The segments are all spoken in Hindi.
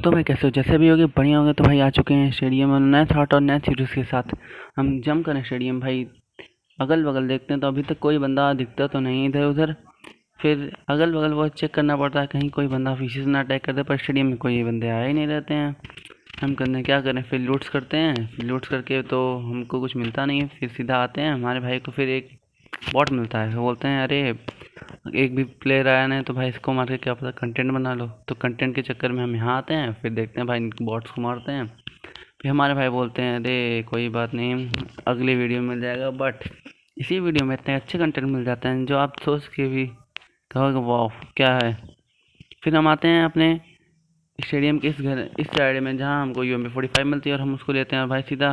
तो भाई कैसे हो? जैसे भी होगे बढ़िया होंगे। तो भाई आ चुके हैं स्टेडियम में नए थॉट और नए सीरीज के साथ। हम जम करें स्टेडियम भाई। अगल बगल देखते हैं तो अभी तक कोई बंदा दिखता तो नहीं इधर उधर। फिर अगल बगल वो चेक करना पड़ता है कहीं कोई बंदा पीछे से ना अटैक कर दे, पर स्टेडियम में कोई बंदे आए ही नहीं रहते हैं। हम करने क्या करें, फिर लूट्स करते हैं। फिर लूट्स करके तो हमको कुछ मिलता नहीं है, फिर सीधा आते हैं हमारे भाई को फिर एक बॉट मिलता है। वो बोलते हैं अरे एक भी प्लेयर आया नहीं तो भाई इसको मार के क्या पता कंटेंट बना लो। तो कंटेंट के चक्कर में हम यहाँ आते हैं, फिर देखते हैं भाई इन बॉट्स को मारते हैं। फिर हमारे भाई बोलते हैं अरे कोई बात नहीं, अगली वीडियो में मिल जाएगा। बट इसी वीडियो में इतने अच्छे कंटेंट मिल जाते हैं जो आप सोच के भी कहोगे वाह क्या है। फिर हम आते हैं अपने स्टेडियम के इस साइड में जहाँ हमको UMP 45 मिलती है, और हम उसको लेते हैं और भाई सीधा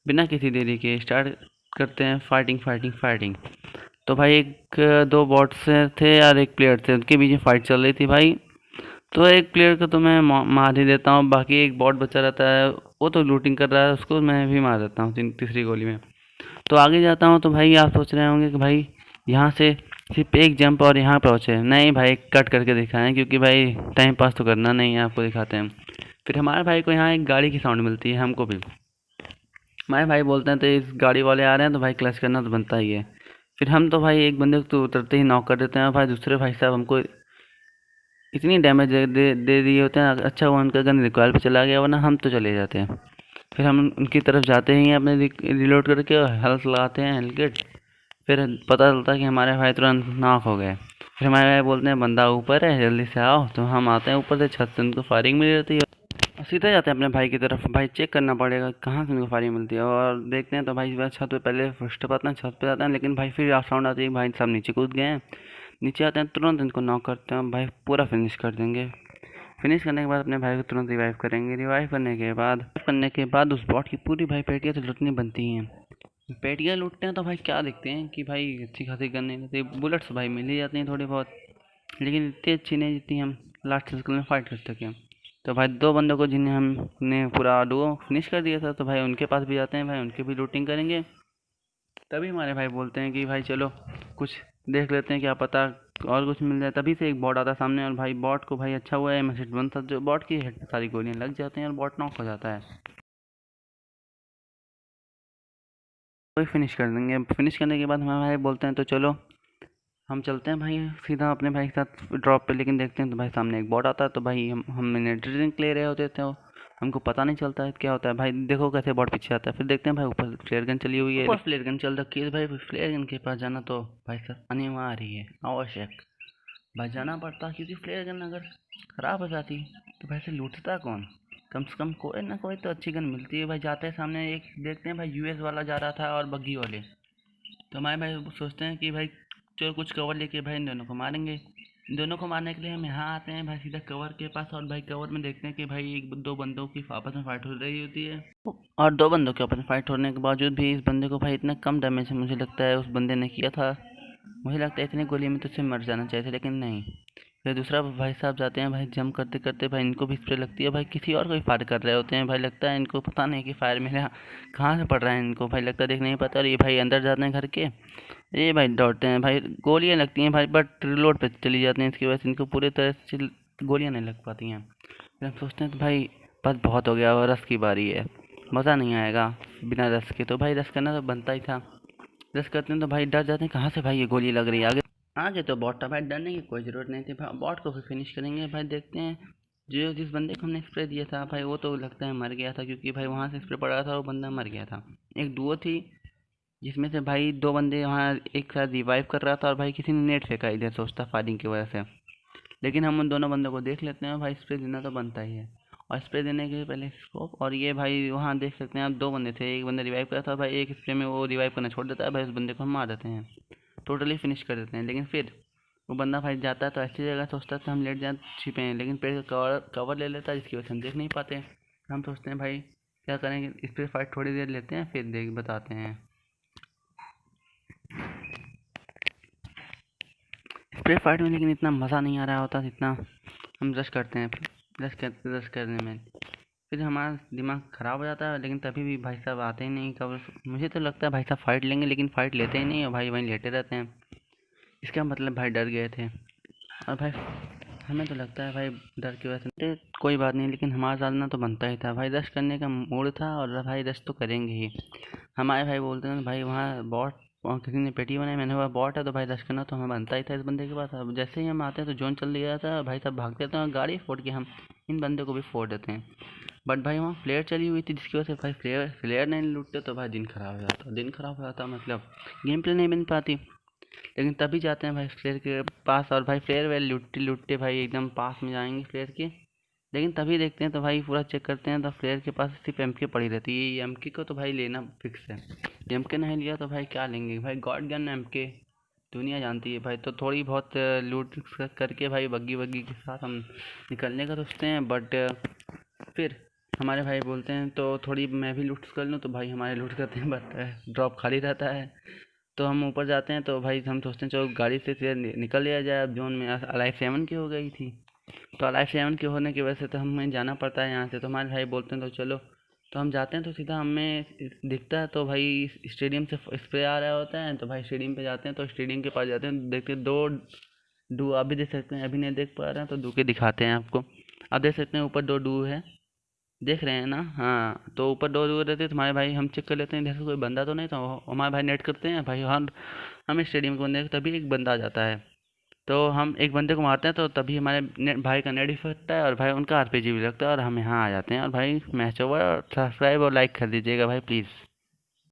बिना किसी देरी के स्टार्ट करते हैं फाइटिंग फाइटिंग फाइटिंग। तो भाई एक दो बॉट्स थे और एक प्लेयर थे, उनके बीच में फाइट चल रही थी भाई। तो एक प्लेयर को तो मैं मार ही देता हूँ, बाकी एक बॉट बचा रहता है, वो तो लूटिंग कर रहा है, उसको मैं भी मार देता हूँ तीसरी गोली में। तो आगे जाता हूँ तो भाई आप सोच रहे होंगे कि भाई यहाँ से सिर्फ एक जंप और यहाँ पहुँचे। नहीं भाई, कट करके दिखाएं, क्योंकि भाई टाइम पास तो करना नहीं है, आपको दिखाते हैं। फिर हमारे भाई को यहाँ एक गाड़ी की साउंड मिलती है, हमको भी। हमारे भाई बोलते हैं तो इस गाड़ी वाले आ रहे हैं तो भाई क्लच करना तो बनता ही है। फिर हम तो भाई एक बंदे को तो उतरते ही नॉक कर देते हैं, और भाई दूसरे भाई साहब हमको इतनी डैमेज दे दिए होते हैं। अच्छा हुआ उनका गन रिकॉयल पे चला गया, वरना हम तो चले जाते हैं। फिर हम उनकी तरफ जाते ही अपने रिलोड करके हेल्थ लगाते हैं, हेल्थ किट। फिर पता चलता है कि हमारे भाई तुरंत नॉक हो गए। फिर हमारे भाई बोलते हैं बंदा ऊपर है, जल्दी से आओ। तो हम आते हैं ऊपर से, छत से उनको फायरिंग मिल जाती है और सीधे जाते हैं अपने भाई की तरफ। भाई चेक करना पड़ेगा कहाँ से उनको फायरिंग मिलती है, और देखते हैं तो भाई बस छत पे पहले फर्स्ट पे आते हैं, छत पे जाते हैं, लेकिन भाई फिर साउंड आती है भाई सब नीचे कूद गए हैं। नीचे आते हैं, तुरंत इनको नॉक करते हैं भाई, पूरा फिनिश कर देंगे। फिनिश करने के बाद अपने भाई को तुरंत रिवाइव करेंगे। रिवाइव करने के बाद उस बॉट की पूरी भाई पेटियाँ तो लूटनी बनती हैं। पेटियाँ लूटते हैं तो भाई क्या देखते हैं कि भाई अच्छी खासी गन नहीं रहती, बुलेट्स भाई मिल ही जाती हैं थोड़ी बहुत, लेकिन इतनी अच्छी नहीं जितनी हम लास्ट सर्कल में फाइट कर सकें। तो भाई दो बंदों को जिन्हें हमने पूरा डुओ फिनिश कर दिया था, तो भाई उनके पास भी जाते हैं, भाई उनकी भी लूटिंग करेंगे। तभी हमारे भाई बोलते हैं कि भाई चलो कुछ देख लेते हैं, क्या पता और कुछ मिल जाए। तभी से एक बॉट आता है सामने, और भाई बॉट को भाई अच्छा हुआ है मैसेज बंद था, जो बॉट की हेड पे सारी गोलियां लग जाती हैं और बॉट नॉक हो जाता है। वही फिनिश कर देंगे। फिनिश करने के बाद हमारे भाई बोलते हैं तो चलो हम चलते हैं भाई सीधा अपने भाई के साथ ड्रॉप पे। लेकिन देखते हैं तो भाई सामने एक बॉट आता है, तो भाई हम मिलिट्री ड्रिंक ले रहे होते थे, हमको पता नहीं चलता है क्या होता है। भाई देखो कैसे बॉट पीछे आता है। फिर देखते हैं भाई ऊपर फ्लेयर गन चली हुई है, ऊपर फ्लेयर गन चल रखी है। भाई फ्लेयर गन के पास जाना तो भाई साहब अनिवार्य है, आवश्यक भाई जाना पड़ता, क्योंकि फ्लेयर गन अगर ख़राब हो जाती तो भाई से लूटता कौन। कम से कम कोई ना कोई तो अच्छी गन मिलती है। भाई जाते हैं सामने एक देखते हैं भाई US वाला जा रहा था और बग्गी वाले। तो हमारे भाई सोचते हैं कि भाई चलो कुछ कवर लेके भाई इन दोनों को मारेंगे। इन दोनों को मारने के लिए हम यहाँ आते हैं भाई सीधा कवर के पास, और भाई कवर में देखते हैं कि भाई एक दो बंदों की आपस में फाइट हो रही होती है, और दो बंदों के आपस में फाइट होने के बावजूद भी इस बंदे को भाई इतना कम डैमेज मुझे लगता है उस बंदे ने किया था। मुझे लगता है इतनी गोली में तो उससे मर जाना चाहिए था, लेकिन नहीं। फिर दूसरा भाई साहब जाते हैं भाई जंप करते करते, भाई इनको भी स्प्रे लगती है। भाई किसी और को भी फायर कर रहे होते हैं, भाई लगता है इनको पता नहीं कि फायर मेरा कहाँ से पड़ रहा है, इनको भाई लगता है देख नहीं पाता। और ये भाई अंदर जाते हैं घर के, ये भाई दौड़ते हैं, भाई गोलियां लगती हैं भाई, बट रिलोड पे चली जाती हैं, इसकी वजह से इनको पूरी तरह से गोलियां नहीं लग पाती हैं। फिर हम सोचते हैं तो भाई बस बहुत हो गया, और रस की बारी है, मज़ा नहीं आएगा बिना रस के। तो भाई रस करना तो बनता ही था। रस करते हैं तो भाई डर जाते हैं कहाँ से भाई ये गोली लग रही है। आगे आगे तो बॉट था भाई, डरने की कोई ज़रूरत नहीं थी। बॉट को भी फिनिश करेंगे। भाई देखते हैं जो जिस बंदे को हमने स्प्रे दिया था भाई वो तो लगता है मर गया था, क्योंकि भाई वहाँ से स्प्रे पड़ा था, वो बंदा मर गया था। एक डुओ थी जिसमें से भाई दो बंदे वहाँ एक साथ रिवाइव कर रहा था, और भाई किसी ने नेट फेंका इधर सोचता फायरिंग की वजह से। लेकिन हम उन दोनों बंदों को देख लेते हैं, भाई स्प्रे देना तो बनता ही है। और स्प्रे देने के पहले स्कोप, और ये भाई वहाँ देख सकते हैं आप दो बंदे थे, एक बंदा रिवाइव कर रहा था भाई, एक स्प्रे में वो रिवाइव करना छोड़ देता है, भाई उस बंदे को हम मार देते हैं, टोटली फिनिश कर देते हैं। लेकिन फिर वो बंदा भाई जाता है तो ऐसी जगह सोचता है कि हम लेट जाए छिपे हैं, लेकिन पेड़ का कवर ले लेता है, जिसकी वजह से हम देख नहीं पाते। हम सोचते हैं भाई क्या करेंगे, इस पर फाइट थोड़ी देर लेते हैं फिर देख बताते हैं। स्प्रे फाइट में लेकिन इतना मज़ा नहीं आ रहा होता जितना हम रश करते हैं। रश करने में फिर हमारा दिमाग ख़राब हो जाता है, लेकिन तभी भी भाई साहब आते ही नहीं कवर। मुझे तो लगता है भाई साहब फाइट लेंगे, लेकिन फाइट लेते ही नहीं, और भाई वहीं लेटे रहते हैं। इसका मतलब भाई डर गए थे। और भाई हमें तो लगता है भाई डर की वजह से कोई बात नहीं, लेकिन हमारा साधना तो बनता ही था भाई, रश करने का मूड था और भाई रश तो करेंगे ही। हमारे भाई बोलते हैं भाई वहाँ बॉट, वहाँ किसी ने पेटी बनाई, मैंने बोला बॉट है तो भाई रश करना तो हमें बनता ही था इस बंदे के पास। अब जैसे ही हम आते हैं तो जोन चल दिया था भाई, सब भागते थे और गाड़ी फोड़ के हम इन बंदे को भी फोड़ देते हैं। बट भाई वहाँ फ्लेयर चली हुई थी जिसकी वजह से भाई फ्लेयर फ्लेयर नहीं लूटते तो भाई दिन खराब हो जाता, दिन खराब हो जाता मतलब गेम प्ले नहीं बन पाती। लेकिन तभी जाते हैं भाई फ्लेयर के पास, और भाई फ्लेयर वेल लूटते लूटते भाई एकदम पास में जाएंगे फ्लेयर के। लेकिन तभी देखते हैं तो भाई पूरा चेक करते हैं तो फ्लेयर के पास सिर्फ एम के पड़ी रहती है। एम के को तो भाई लेना फिक्स है, एम के नहीं लिया तो भाई क्या लेंगे भाई, गॉड गन एम के दुनिया जानती है भाई। तो थोड़ी बहुत लूट करके भाई बग्गी वग्गी के साथ हम निकलने का सोचते हैं। बट फिर हमारे भाई बोलते हैं तो थोड़ी मैं भी लूट कर लूँ, तो भाई हमारे लूट करते हैं बट ड्रॉप खाली रहता है। तो हम ऊपर जाते हैं तो भाई हम सोचते हैं चलो गाड़ी से सीधे निकल लिया जाए। अब जोन में अलाइव 7 की हो गई थी, तो अलाइव 7 के होने की वजह से तो हमें जाना पड़ता है यहाँ से। तो हमारे भाई बोलते हैं तो चलो, तो हम जाते हैं तो सीधा हमें दिखता है तो भाई स्टेडियम से स्प्रे आ रहा होता है। तो भाई स्टेडियम पे जाते हैं, तो स्टेडियम के पास जाते हैं, देखते हैं दो डू आप भी देख सकते हैं, अभी नहीं देख पा रहे हैं तो डू के दिखाते हैं आपको। आप देख सकते हैं ऊपर दो डू है, देख रहे हैं ना। हाँ, तो ऊपर दो डू रहते हैं, तुम्हारे भाई हम चेक कर लेते हैं इधर से कोई बंदा तो नहीं, तो हमारे भाई नेट करते हैं भाई हाँ, हमें स्टेडियम के बंदे तभी एक बंदा आ जाता है। तो हम एक बंदे को मारते हैं तो तभी हमारे भाई का नेट भी फटता है और भाई उनका आरपीजी भी लगता है और हम यहाँ आ जाते हैं। और भाई मैच ओवर, सब्सक्राइब और लाइक कर दीजिएगा भाई प्लीज़।